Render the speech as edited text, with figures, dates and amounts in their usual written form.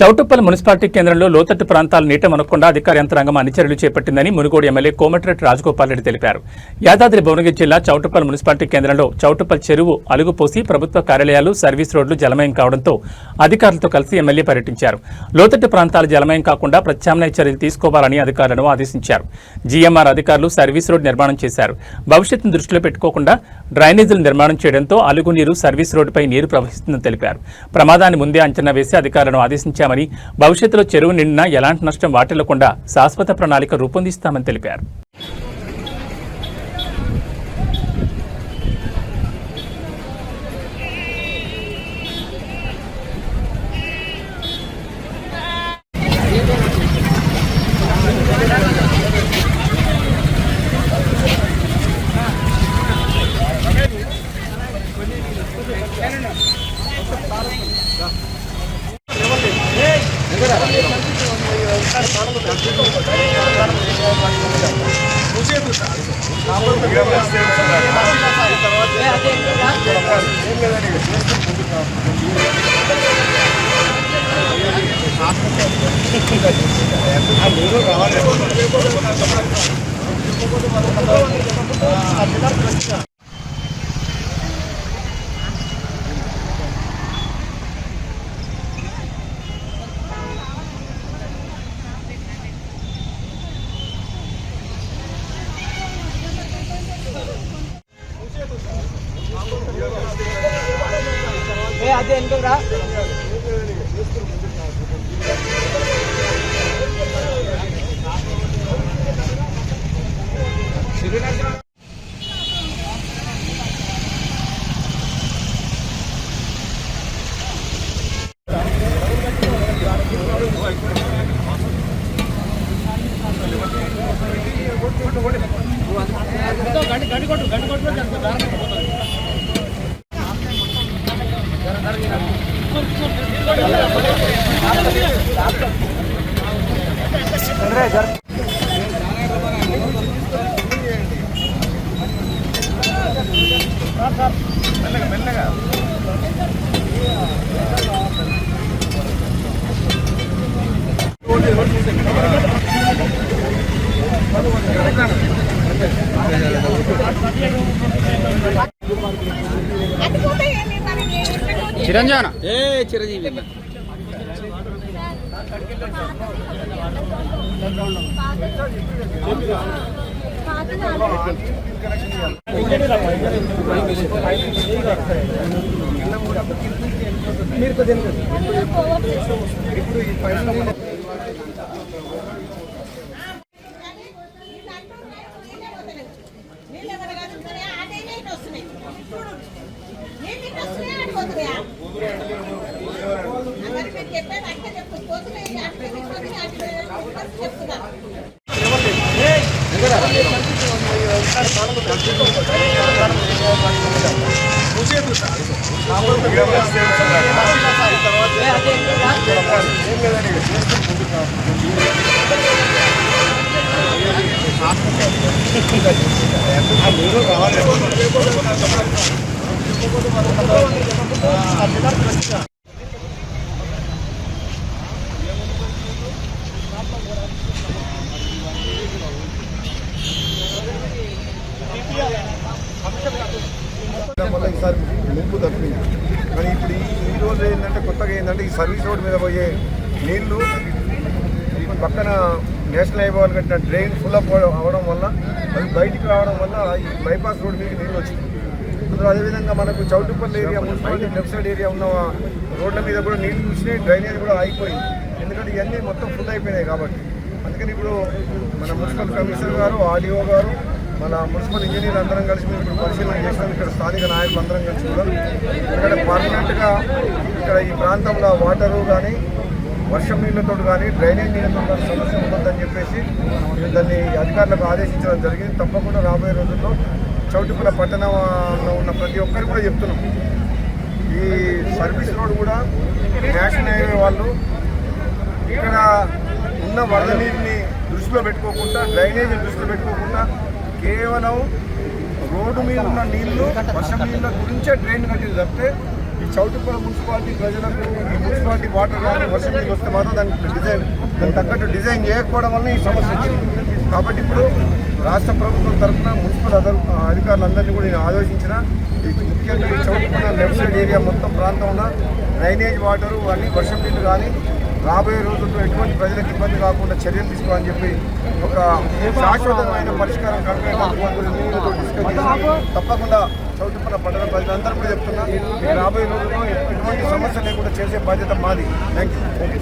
Choutuppal municipality కేంద్రంలో లోతట్టు ప్రాంతాల నీట మునగకుండా అధికార యంత్రాంగం అన్ని చర్యలు చేపట్టిందని మునుగోడు ఎమ్మెల్యే కోమటిరెడ్డి రాజగోపాల్ రెడ్డి తెలిపారు. యాదాద్రి భువనగిరి జిల్లా చౌటుప్పల్ మున్సిపాలిటీ కేంద్రంలో చౌటుప్పల్ చెరువు అలుగుపోసి ప్రభుత్వ కార్యాలయాలు, సర్వీస్ రోడ్లు జలమయం కావడంతో అధికారులతో కలిసి ఎమ్మెల్యే పర్యటించారు. లోతట్టు ప్రాంతాలు జలమయం కాకుండా ప్రత్యామ్నాయ చర్యలు తీసుకోవాలని అధికారులను ఆదేశించారు. జీఎంఆర్ అధికారులు సర్వీస్ రోడ్ నిర్మాణం చేశారు. భవిష్యత్తును దృష్టిలో పెట్టుకోకుండా డ్రైనేజీలు నిర్మాణం చేయడంతో అలుగు నీరు సర్వీస్ రోడ్డుపై నీరు ప్రవహిస్తుందని తెలిపారు. ప్రమాదాన్ని ముందే అంచనా వేసి అధికారులను ఆదేశించారు. భవిష్యత్తులో చెరువు నిండినా ఎలాంటి నష్టం వాటిల్లకుండా శాశ్వత ప్రణాళిక రూపొందిస్తామని తెలిపారు. అదే ఎందుకురా గడ్డి కొట్టు మెల్లగా చిరంజీవి చిరంజీవి ఈసారి ముంపు తప్పింది. కానీ ఇప్పుడు ఈ రోజు ఏంటంటే కొత్తగా ఏంటంటే ఈ సర్వీస్ రోడ్ మీద పోయే నీళ్లు పక్కన నేషనల్ హైవే కట్టిన డ్రైన్ ఫుల్ అప్ అవ్వడం వల్ల అవి బయటికి రావడం వల్ల ఈ బైపాస్ రోడ్ మీద నీళ్ళు వచ్చింది. అదేవిధంగా మనకు Choutuppal area municipality left side area ఉన్న రోడ్ల మీద కూడా నీళ్లు చూసినాయి, డ్రైనేజ్ కూడా ఆగిపోయింది. ఎందుకంటే ఇవన్నీ మొత్తం ఫుల్ అయిపోయినాయి కాబట్టి. అందుకని ఇప్పుడు మన మున్సిపల్ కమిషనర్ గారు, ఆర్డీఓ గారు, మన మున్సిపల్ ఇంజనీర్ అందరం కలిసి మేము ఇప్పుడు పరిశీలన చేసినాం. ఇక్కడ స్థానిక నాయకులు అందరం కలిసి కూడా ఇక్కడ పర్మనెంట్గా ఇక్కడ ఈ ప్రాంతంలో వాటరు కానీ వర్షం నీళ్ళతో కానీ డ్రైనేజ్ నీళ్ళతో కానీ సమస్య ఉండదని చెప్పేసి మేము దాన్ని అధికారులకు ఆదేశించడం జరిగింది. తప్పకుండా రాబోయే రోజుల్లో చౌటుప్పల్ పట్టణంలో ఉన్న ప్రతి ఒక్కరికి కూడా చెప్తున్నాం, ఈ సర్వీస్ రోడ్ కూడా నేషనల్ హైవే వాళ్ళు ఇక్కడ ఉన్న వరద నీటిని దృష్టిలో పెట్టుకోకుండా, డ్రైనేజ్ దృష్టిలో పెట్టుకోకుండా కేవలం రోడ్డు మీద ఉన్న నీళ్లు వర్షం నీళ్ళ గురించే డ్రైన్ కట్టింది తప్పితే ఈ చౌటుప్పల మున్సిపాలిటీ ప్రజలకు ఈ మున్సిపాలిటీ వాటర్ కానీ వర్షం నీళ్ళు వస్తే మాత్రం దానికి తగ్గట్టు డిజైన్ చేయకపోవడం వల్ల ఈ సమస్య వచ్చింది. కాబట్టి ఇప్పుడు రాష్ట్ర ప్రభుత్వం తరఫున మున్సిపల్ అధికారులందరినీ కూడా నేను ఆలోచించిన ముఖ్యంగా ఈ చౌటుప్పల లెఫ్ట్ సైడ్ ఏరియా మొత్తం ప్రాంతంలో డ్రైనేజ్ వాటరు అన్ని వర్షం నీళ్ళు కానీ రాబోయే రోజుల్లో ఎటువంటి ప్రజలకు ఇబ్బంది కాకుండా చర్యలు తీసుకోవాలని చెప్పి ఒక శాశ్వతమైన పరిష్కారం తప్పకుండా చౌటుప్పల పట్టణ ప్రజలందరూ కూడా చెప్తున్నా రాబోయే రోజుల్లో ఎటువంటి సమస్య లేకుండా చేసే బాధ్యత మాది. Thank you.